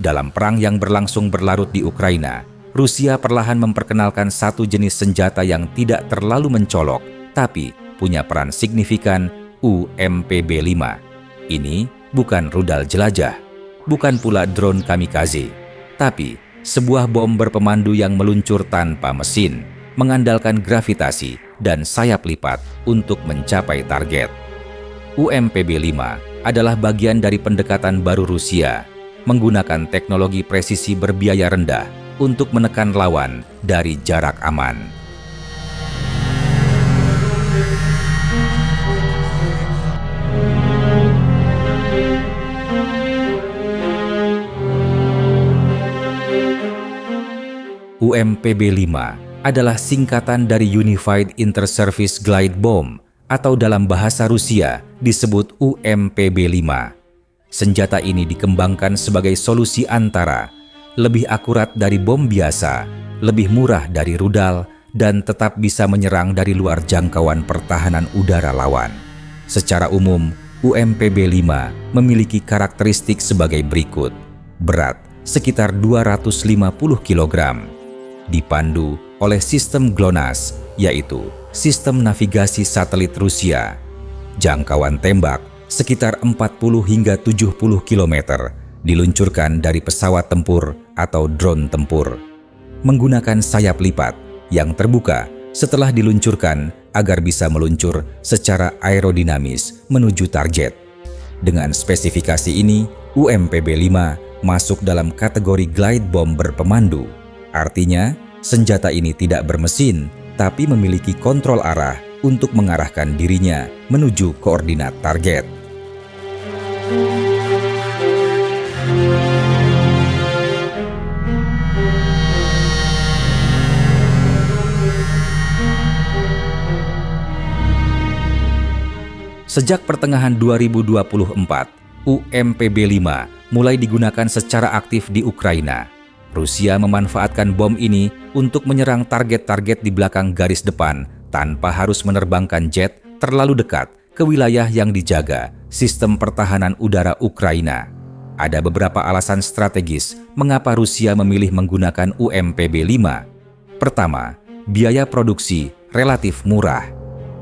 Dalam perang yang berlangsung berlarut di Ukraina, Rusia perlahan memperkenalkan satu jenis senjata yang tidak terlalu mencolok, tapi punya peran signifikan, UMPB-5. Ini bukan rudal jelajah, bukan pula drone kamikaze, tapi sebuah bom berpemandu yang meluncur tanpa mesin, mengandalkan gravitasi dan sayap lipat untuk mencapai target. UMPB-5 adalah bagian dari pendekatan baru Rusia, menggunakan teknologi presisi berbiaya rendah untuk menekan lawan dari jarak aman. UMPB-5 adalah singkatan dari Unified Inter-Service Glide Bomb atau dalam bahasa Rusia disebut UMPB-5. Senjata ini dikembangkan sebagai solusi antara lebih akurat dari bom biasa, lebih murah dari rudal, dan tetap bisa menyerang dari luar jangkauan pertahanan udara lawan. Secara umum, UMPB-5 memiliki karakteristik sebagai berikut. Berat sekitar 250 kg. Dipandu oleh sistem GLONASS, yaitu sistem navigasi satelit Rusia. Jangkauan tembak sekitar 40 hingga 70 km, diluncurkan dari pesawat tempur atau drone tempur. Menggunakan sayap lipat yang terbuka setelah diluncurkan agar bisa meluncur secara aerodinamis menuju target. Dengan spesifikasi ini, UMPB-5 masuk dalam kategori glide bomb berpemandu. Artinya, senjata ini tidak bermesin, tapi memiliki kontrol arah untuk mengarahkan dirinya menuju koordinat target. Sejak pertengahan 2024, UMPB-5 mulai digunakan secara aktif di Ukraina. Rusia memanfaatkan bom ini untuk menyerang target-target di belakang garis depan tanpa harus menerbangkan jet terlalu dekat ke wilayah yang dijaga sistem pertahanan udara Ukraina. Ada beberapa alasan strategis mengapa Rusia memilih menggunakan UMPB-5. Pertama, biaya produksi relatif murah.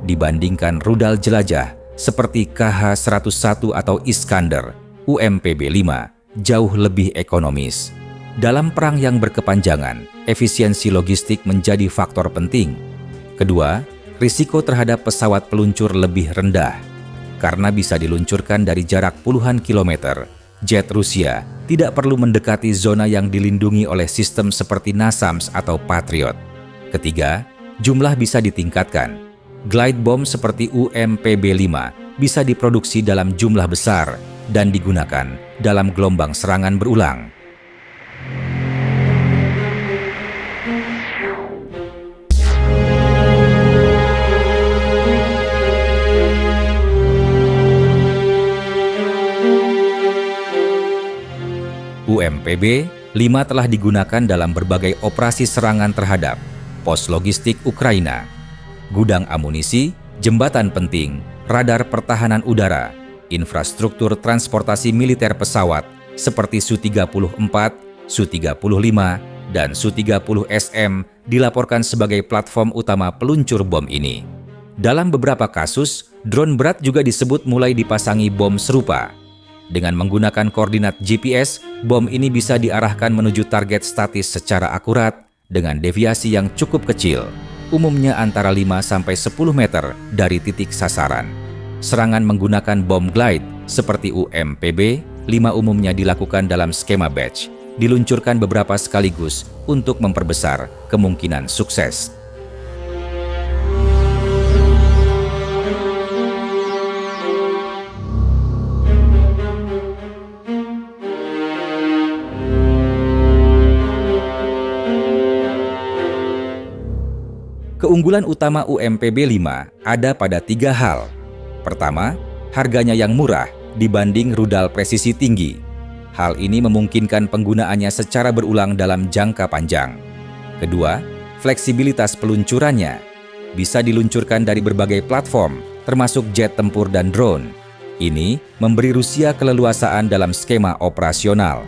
Dibandingkan rudal jelajah seperti KH-101 atau Iskander, UMPB-5 jauh lebih ekonomis. Dalam perang yang berkepanjangan, efisiensi logistik menjadi faktor penting. Kedua, risiko terhadap pesawat peluncur lebih rendah. Karena bisa diluncurkan dari jarak puluhan kilometer, jet Rusia tidak perlu mendekati zona yang dilindungi oleh sistem seperti NASAMS atau Patriot. Ketiga, jumlah bisa ditingkatkan. Glide bomb seperti UMPB-5 bisa diproduksi dalam jumlah besar dan digunakan dalam gelombang serangan berulang. UMPB-5 telah digunakan dalam berbagai operasi serangan terhadap pos logistik Ukraina, gudang amunisi, jembatan penting, radar pertahanan udara, infrastruktur transportasi militer pesawat seperti Su-34, Su-35, dan Su-30SM dilaporkan sebagai platform utama peluncur bom ini. Dalam beberapa kasus, drone berat juga disebut mulai dipasangi bom serupa. Dengan menggunakan koordinat GPS, bom ini bisa diarahkan menuju target statis secara akurat dengan deviasi yang cukup kecil, umumnya antara 5-10 meter dari titik sasaran. Serangan menggunakan bom glide seperti UMPB-5 umumnya dilakukan dalam skema batch, diluncurkan beberapa sekaligus untuk memperbesar kemungkinan sukses. Keunggulan utama UMPB-5 ada pada 3 hal. Pertama, harganya yang murah dibanding rudal presisi tinggi. Hal ini memungkinkan penggunaannya secara berulang dalam jangka panjang. Kedua, fleksibilitas peluncurannya. Bisa diluncurkan dari berbagai platform, termasuk jet tempur dan drone. Ini memberi Rusia keleluasaan dalam skema operasional.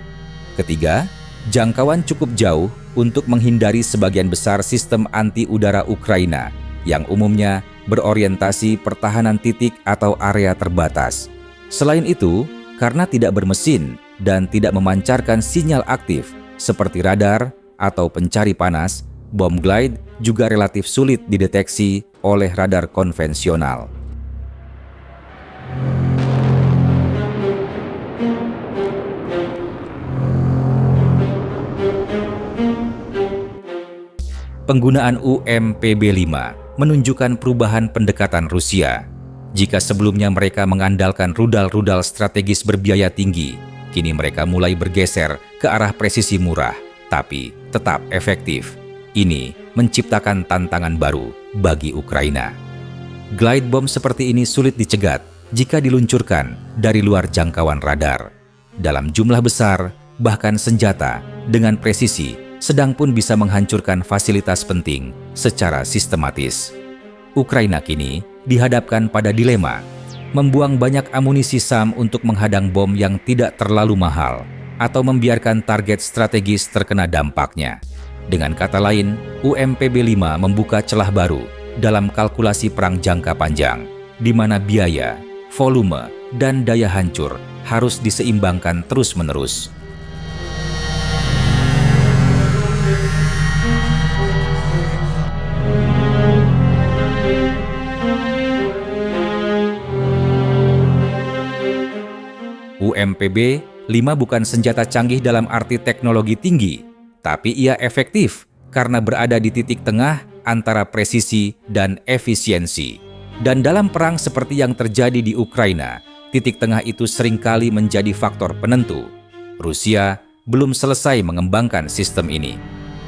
Ketiga, jangkauan cukup jauh untuk menghindari sebagian besar sistem anti-udara Ukraina yang umumnya berorientasi pertahanan titik atau area terbatas. Selain itu, karena tidak bermesin dan tidak memancarkan sinyal aktif seperti radar atau pencari panas, bom glide juga relatif sulit dideteksi oleh radar konvensional. Penggunaan UMPB-5 menunjukkan perubahan pendekatan Rusia. Jika sebelumnya mereka mengandalkan rudal-rudal strategis berbiaya tinggi, kini mereka mulai bergeser ke arah presisi murah, tapi tetap efektif. Ini menciptakan tantangan baru bagi Ukraina. Glide bomb seperti ini sulit dicegat jika diluncurkan dari luar jangkauan radar. Dalam jumlah besar, bahkan senjata dengan presisi sedang pun bisa menghancurkan fasilitas penting secara sistematis. Ukraina kini dihadapkan pada dilema, membuang banyak amunisi SAM untuk menghadang bom yang tidak terlalu mahal, atau membiarkan target strategis terkena dampaknya. Dengan kata lain, UMPB-5 membuka celah baru dalam kalkulasi perang jangka panjang, di mana biaya, volume, dan daya hancur harus diseimbangkan terus-menerus. UMPB-5 bukan senjata canggih dalam arti teknologi tinggi, tapi ia efektif karena berada di titik tengah antara presisi dan efisiensi. Dan dalam perang seperti yang terjadi di Ukraina, titik tengah itu seringkali menjadi faktor penentu. Rusia belum selesai mengembangkan sistem ini.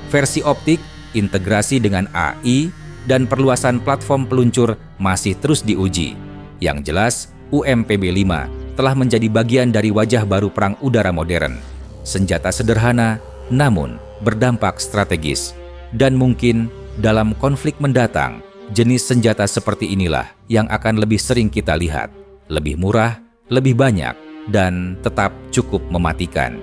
Versi optik, integrasi dengan AI, dan perluasan platform peluncur masih terus diuji. Yang jelas, UMPB-5 telah menjadi bagian dari wajah baru perang udara modern. Senjata sederhana, namun berdampak strategis. Dan mungkin dalam konflik mendatang, jenis senjata seperti inilah yang akan lebih sering kita lihat. Lebih murah, lebih banyak, dan tetap cukup mematikan.